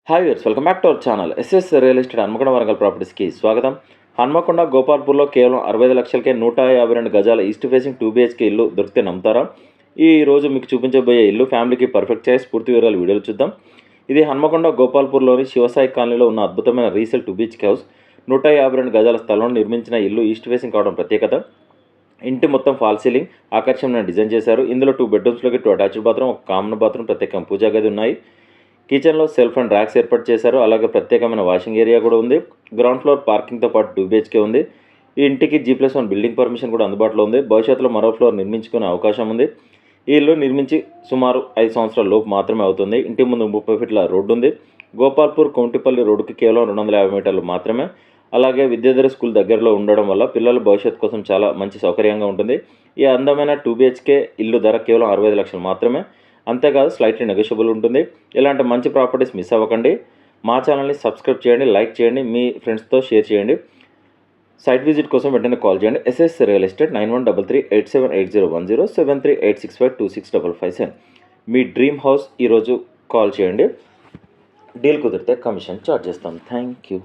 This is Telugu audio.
Hi viewers, welcome back to our channel. SS real estate Hanamkonda Warangal ప్రాపర్టీస్కి స్వాగతం. హన్మకొండ గోపాల్పూర్లో కేవలం 65 లక్షలకే 152 గజాల ఈస్ట్ ఫేసింగ్ 2 BHK ఇల్లు దొరికితే నమ్ముతారా? ఈ రోజు మీకు చూపించబోయే ఇల్లు ఫ్యామిలీకి పర్ఫెక్ట్ చాయిస్. పూర్తి వివరాలు వీడియోలు చూద్దాం. ఇది హన్మకొండ గోపాల్పూర్లోని శివసాయి కాలనీలో ఉన్న అద్భుతమైన రీసేల్ 2 BHK హౌస్. 152 గజాల స్థలంలో నిర్మించిన ఇల్లు ఈస్ట్ ఫేసింగ్ కావడం ప్రత్యేకత. ఇంటి మొత్తం ఫాల్ సీలింగ్ ఆకర్షణీయంగా డిజైన్ చేశారు. ఇందులో 2 బెడ్రూమ్స్లోకి 2 అటాచ్డ్ బాత్రూమ్, ఒక కామన్ బాత్రూమ్, ప్రత్యేకం పూజా గది ఉన్నాయి. కిచెన్లో సెల్ఫ్ అండ్ ర్యాక్స్ ఏర్పాటు చేశారు. అలాగే ప్రత్యేకమైన వాషింగ్ ఏరియా కూడా ఉంది. గ్రౌండ్ ఫ్లోర్ పార్కింగ్తో పాటు 2 BHK ఉంది. ఈ ఇంటికి G+1 బిల్డింగ్ పర్మిషన్ కూడా అందుబాటులో ఉంది. భవిష్యత్తులో మరో ఫ్లోర్ నిర్మించుకునే అవకాశం ఉంది. ఈ ఇల్లు నిర్మించి సుమారు 5 సంవత్సరాల లోపు మాత్రమే అవుతుంది. ఇంటి ముందు 30 ఫీట్ల రోడ్డు ఉంది. గోపాల్పూర్ కౌంటిపల్లి రోడ్డుకి కేవలం 250 మీటర్లు మాత్రమే. అలాగే విద్యాధర స్కూల్ దగ్గరలో ఉండడం వల్ల పిల్లల భవిష్యత్తు కోసం చాలా మంచి సౌకర్యంగా ఉంటుంది. ఈ అందమైన 2 BHK ఇల్లు ధర కేవలం 65 లక్షలు మాత్రమే. అంతేకాదు, స్లైట్లీ నెగోషియబుల్ ఉంటుంది. ఇలాంటి మంచి ప్రాపర్టీస్ మిస్ అవ్వకండి. మా ఛానల్ని సబ్స్క్రైబ్ చేయండి, లైక్ చేయండి, మీ ఫ్రెండ్స్తో షేర్ చేయండి. సైట్ విజిట్ కోసం వెంటనే కాల్ చేయండి. SS real estate 9133878010 7386526557. మీ డ్రీమ్ హౌస్ ఈరోజు కాల్ చేయండి. డీల్ కుదిరితే కమిషన్ చార్జ్ చేస్తాం. Thank you.